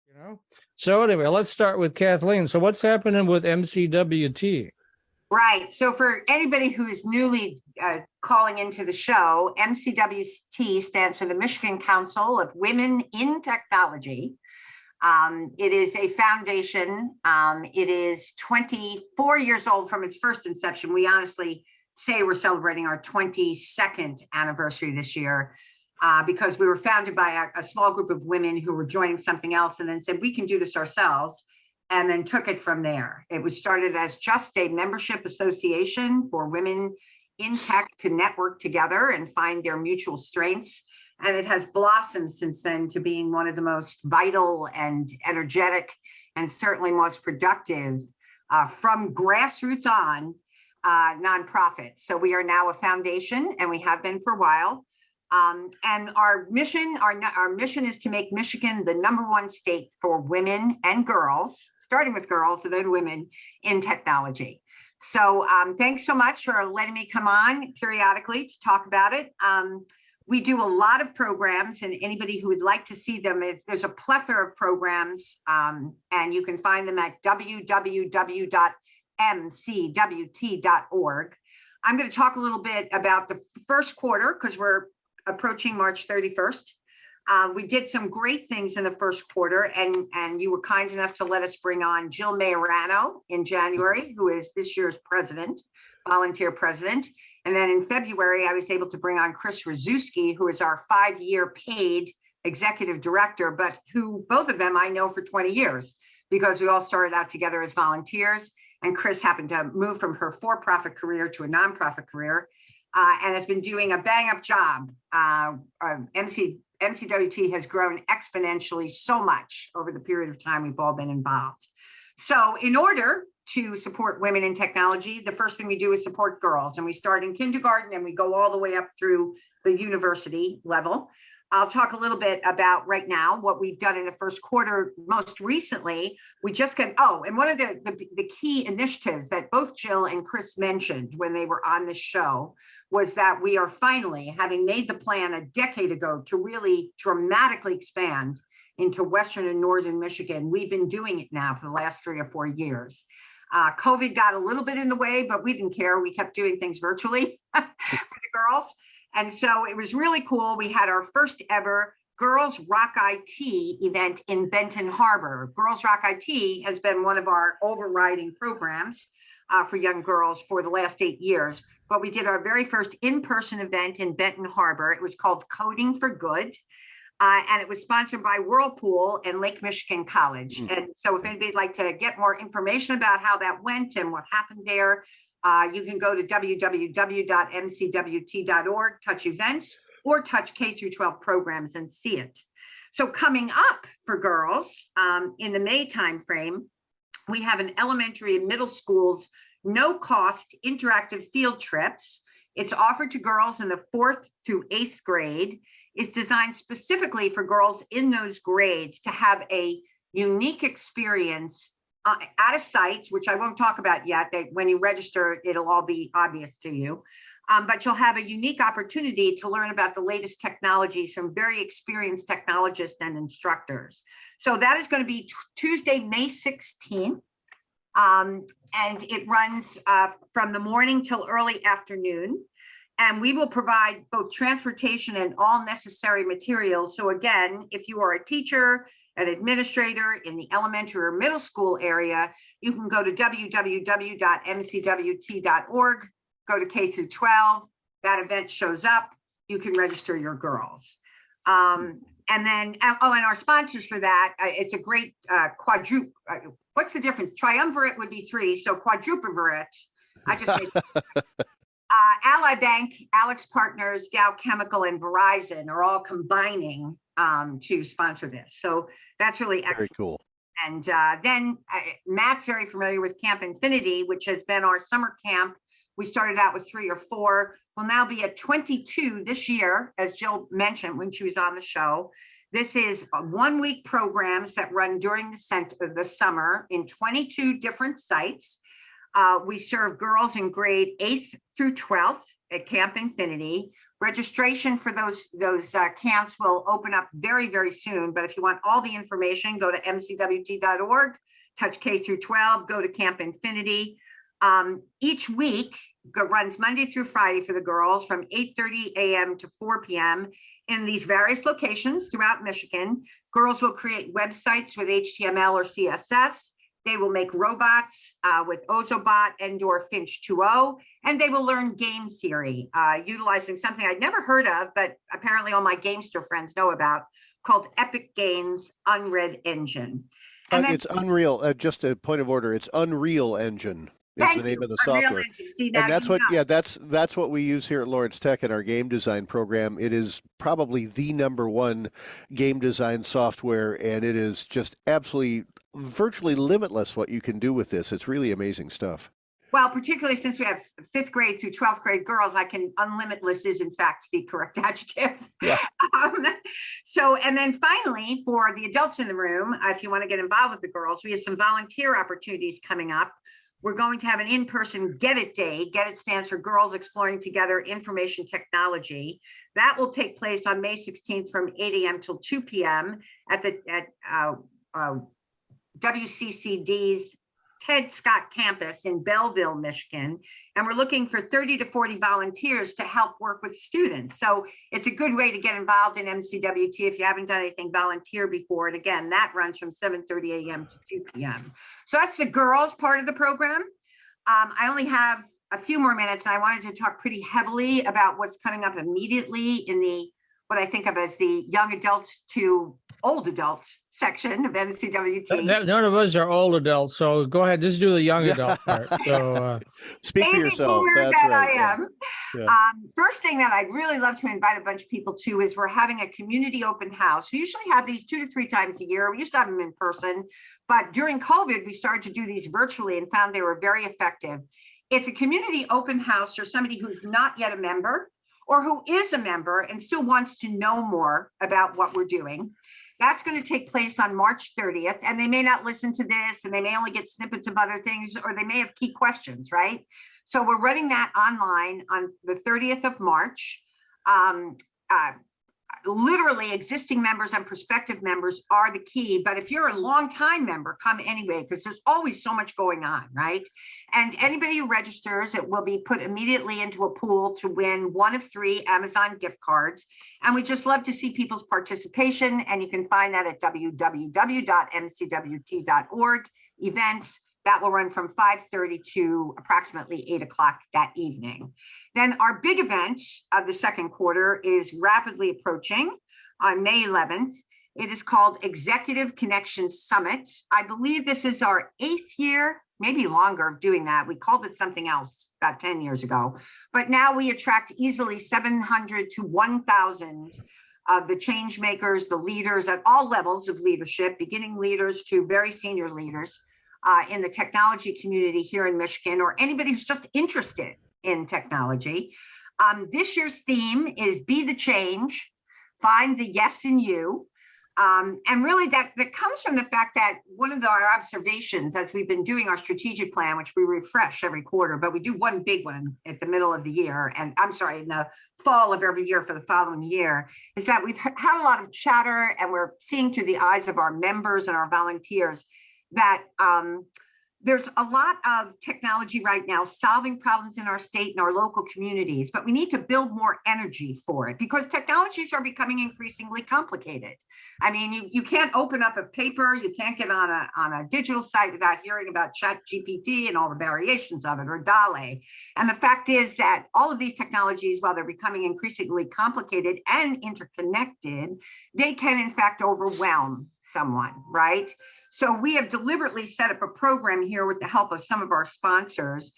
You know? So anyway, let's start with Kathleen. So what's happening with MCWT? Right. So for anybody who is newly calling into the show, MCWT stands for the Michigan Counsel of Women in Technology. It is a foundation. It is 24 years old from its first inception. We honestly say we're celebrating our 22nd anniversary this year because we were founded by a small group of women who were joining something else and then said, we can do this ourselves, and then took it from there. It was started as just a membership association for women in tech to network together and find their mutual strengths. And it has blossomed since then to being one of the most vital and energetic and certainly most productive from grassroots on nonprofits. So we are now a foundation, and we have been for a while. And our mission is to make Michigan the #1 state for women and girls, starting with girls and then women in technology. So thanks so much for letting me come on periodically to talk about it. We do a lot of programs, and anybody who would like to see them, there's a plethora of programs, and you can find them at www.mcwt.org. I'm going to talk a little bit about the first quarter because we're approaching March 31st. We did some great things in the first quarter, and you were kind enough to let us bring on Jill Majorano in January, who is this year's president, volunteer president. And then in February, I was able to bring on Chris Rzuski, who is our 5-year paid executive director, but who both of them I know for 20 years because we all started out together as volunteers. And Chris happened to move from her for-profit career to a nonprofit career and has been doing a bang-up job. MCWT has grown exponentially so much over the period of time we've all been involved. So in order to support women in technology, the first thing we do is support girls. And we start in kindergarten and we go all the way up through the university level. I'll talk a little bit about right now what we've done in the first quarter. Most recently, we just got, and one of the key initiatives that both Jill and Chris mentioned when they were on the show was that we are finally, having made the plan a decade ago to really dramatically expand into Western and Northern Michigan. We've been doing it now for the last 3 or 4 years. COVID got a little bit in the way, but we didn't care. We kept doing things virtually for the girls. And so it was really cool. We had our first ever Girls Rock IT event in Benton Harbor. Girls Rock IT has been one of our overriding programs for young girls for the last 8 years. But we did our very first in-person event in Benton Harbor. It was called Coding for Good. And it was sponsored by Whirlpool and Lake Michigan College. And so if anybody'd like to get more information about how that went and what happened there, you can go to www.mcwt.org, touch events, or touch K-12 programs and see it. So coming up for girls in the May timeframe, we have an elementary and middle schools no-cost interactive field trips. It's offered to girls in the 4th through 8th grade. It's designed specifically for girls in those grades to have a unique experience at a site, which I won't talk about yet. That when you register, it'll all be obvious to you. But you'll have a unique opportunity to learn about the latest technologies from very experienced technologists and instructors. So that is going to be Tuesday, May 16th. And it runs from the morning till early afternoon. And we will provide both transportation and all necessary materials. So again, if you are a teacher, an administrator in the elementary or middle school area, you can go to www.mcwt.org, go to K-12. That event shows up. You can register your girls. And then, and our sponsors for that, it's a great quadruple. What's the difference? Triumvirate would be 3, so quadruple. I just made Ally Bank, Alex Partners, Dow Chemical, and Verizon are all combining to sponsor this. So that's really excellent. Very cool. And then Matt's very familiar with Camp Infinity, which has been our summer camp. We started out with 3 or 4. We'll now be at 22 this year, as Jill mentioned when she was on the show. This is 1-week programs that run during the summer in 22 different sites. We serve girls in grade 8th through 12th at Camp Infinity. Registration for those camps will open up very, very soon. But if you want all the information, go to MCWT.org, touch K through 12, go to Camp Infinity. Each week runs Monday through Friday for the girls from 8:30 a.m. to 4 p.m. in these various locations throughout Michigan. Girls will create websites with HTML or CSS. They will make robots with Ozobot, Endor, Finch 2.0, and they will learn game theory utilizing something I'd never heard of, but apparently all my gamester friends know about, called Epic Games Unread Engine. And It's Unreal. Just a point of order. It's Unreal Engine. Is the name of the software. See, and that's what, that's what we use here at Lawrence Tech in our game design program. It is probably the #1 game design software, and it is just absolutely virtually limitless what you can do with this. It's really amazing stuff. Well, particularly since we have 5th grade through 12th grade girls, unlimitless is in fact the correct adjective. Yeah. And then finally, for the adults in the room, if you want to get involved with the girls, we have some volunteer opportunities coming up. We're going to have an in-person Get It Day. Get It stands for Girls Exploring Together Information Technology. That will take place on May 16th from 8 a.m. till 2 p.m. at WCCD's Ted Scott campus in Belleville, Michigan. And we're looking for 30 to 40 volunteers to help work with students. So it's a good way to get involved in MCWT if you haven't done anything volunteer before. And again, that runs from 7:30 a.m. to 2 p.m. So that's the girls part of the program. I only have a few more minutes, and I wanted to talk pretty heavily about what's coming up immediately in what I think of as the young adult to old adult section of MCWT. None of us are old adults, so go ahead, just do the young adult part. So speak for yourself. That's right. I am. Yeah. First thing that I'd really love to invite a bunch of people to is we're having a community open house. We usually have these 2 to 3 times a year. We used to have them in person, but during COVID, we started to do these virtually and found they were very effective. It's a community open house for somebody who's not yet a member or who is a member and still wants to know more about what we're doing. That's going to take place on March 30th, and they may not listen to this, and they may only get snippets of other things, or they may have key questions, right? So we're running that online on the 30th of March. Literally, existing members and prospective members are the key, but if you're a longtime member, come anyway, because there's always so much going on, right? And anybody who registers, it will be put immediately into a pool to win 1 of 3 Amazon gift cards. And we just love to see people's participation, and you can find that at www.mcwt.org events. That will run from 5:30 to approximately 8 o'clock that evening. Then our big event of the second quarter is rapidly approaching on May 11th. It is called Executive Connection Summit. I believe this is our 8th year, maybe longer, of doing that. We called it something else about 10 years ago. But now we attract easily 700 to 1,000 of the change makers, the leaders at all levels of leadership, beginning leaders to very senior leaders in the technology community here in Michigan, or anybody who's just interested in technology. This year's theme is Be the Change, Find the Yes in You. And really that comes from the fact that one of our observations as we've been doing our strategic plan, which we refresh every quarter, but we do one big one at the middle of the year, and I'm sorry, in the fall of every year for the following year, is that we've had a lot of chatter, and we're seeing through the eyes of our members and our volunteers that there's a lot of technology right now solving problems in our state and our local communities, but we need to build more energy for it because technologies are becoming increasingly complicated. I mean, you can't open up a paper, you can't get on a digital site without hearing about ChatGPT and all the variations of it, or DALL-E. And the fact is that all of these technologies, while they're becoming increasingly complicated and interconnected, they can in fact overwhelm someone, right? So we have deliberately set up a program here with the help of some of our sponsors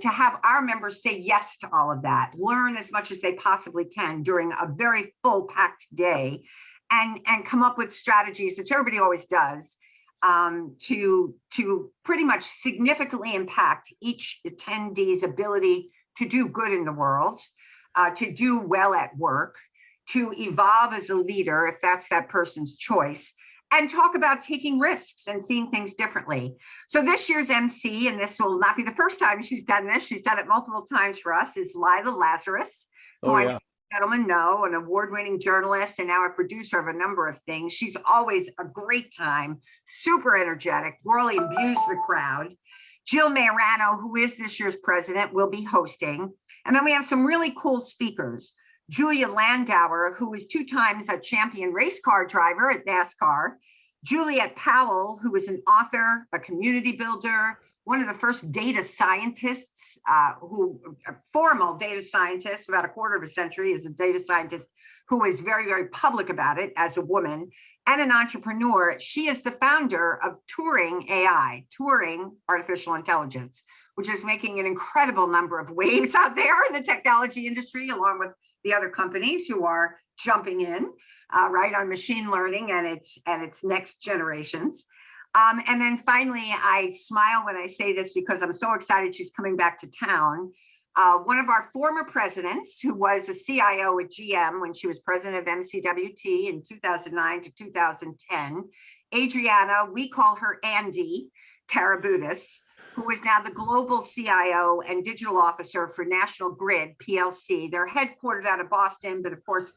to have our members say yes to all of that, learn as much as they possibly can during a very full packed day, and come up with strategies, which everybody always does, to pretty much significantly impact each attendee's ability to do good in the world, to do well at work, to evolve as a leader, if that's that person's choice, and talk about taking risks and seeing things differently. So this year's MC, and this will not be the first time she's done this, she's done it multiple times for us, is Lila Lazarus, who I gentlemen know, an award-winning journalist and now a producer of a number of things. She's always a great time, super energetic, really imbues the crowd. Jill Mayorano, who is this year's president, will be hosting. And then we have some really cool speakers. Julia Landauer, who is 2 times a champion race car driver at NASCAR. Juliet Powell, who is an author, a community builder, one of the first data scientists, a formal data scientist, about a quarter of a century is a data scientist who is very, very public about it as a woman, and an entrepreneur. She is the founder of Turing AI, Turing Artificial Intelligence, which is making an incredible number of waves out there in the technology industry, along with the other companies who are jumping in, right, on machine learning and its next generations. And then finally, I smile when I say this because I'm so excited she's coming back to town. One of our former presidents, who was a CIO at GM when she was president of MCWT in 2009 to 2010, Adriana, we call her Andy Karabudis, who is now the global CIO and digital officer for National Grid PLC. They're headquartered out of Boston, but of course,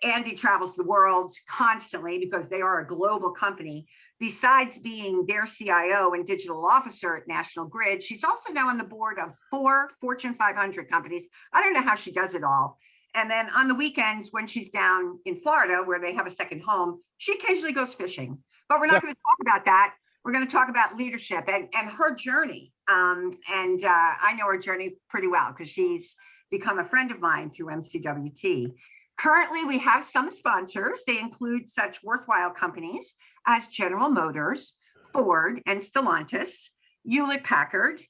Andy travels the world constantly because they are a global company. Besides being their CIO and digital officer at National Grid, she's also now on the board of 4 Fortune 500 companies. I don't know how she does it all. And then on the weekends, when she's down in Florida, where they have a second home, she occasionally goes fishing. But we're not going to talk about that. We're going to talk about leadership and her journey. I know her journey pretty well because she's become a friend of mine through MCWT. Currently, we have some sponsors. They include such worthwhile companies as General Motors, Ford, and Stellantis, Hewlett-Packard,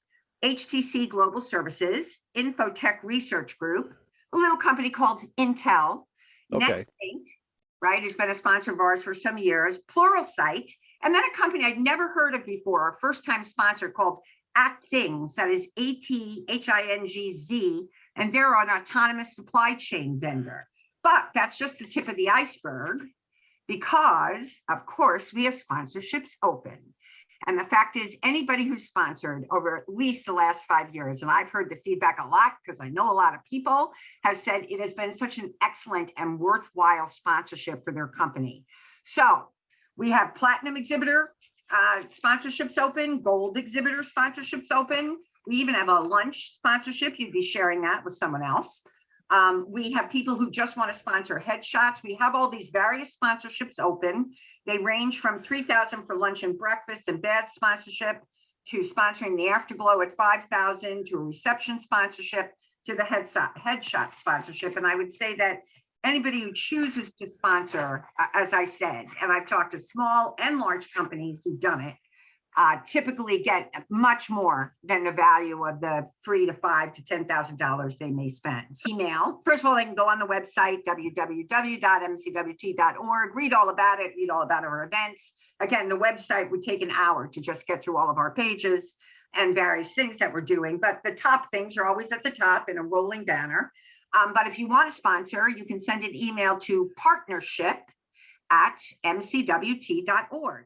HTC Global Services, Infotech Research Group, a little company called Intel, Next Inc., right, has been a sponsor of ours for some years, Pluralsight, and then a company I'd never heard of before, a first-time sponsor called AtThings, that is ATHINGZ, and they're an autonomous supply chain vendor. But that's just the tip of the iceberg because, of course, we have sponsorships open. And the fact is, anybody who's sponsored over at least the last 5 years, and I've heard the feedback a lot because I know a lot of people, has said it has been such an excellent and worthwhile sponsorship for their company. So we have platinum exhibitor sponsorships open, gold exhibitor sponsorships open. We even have a lunch sponsorship. You'd be sharing that with someone else. We have people who just want to sponsor headshots. We have all these various sponsorships open. They range from $3,000 for lunch and breakfast and bed sponsorship to sponsoring the Afterglow at $5,000 to a reception sponsorship to the headshot sponsorship. And I would say that anybody who chooses to sponsor, as I said, and I've talked to small and large companies who've done it, typically get much more than the value of the $3,000 to $5,000 to $10,000 they may spend. Email. First of all, they can go on the website, www.mcwt.org, read all about it, read all about our events. Again, the website would take an hour to just get through all of our pages and various things that we're doing. But the top things are always at the top in a rolling banner. But if you want to sponsor, you can send an email to partnership@mcwt.org.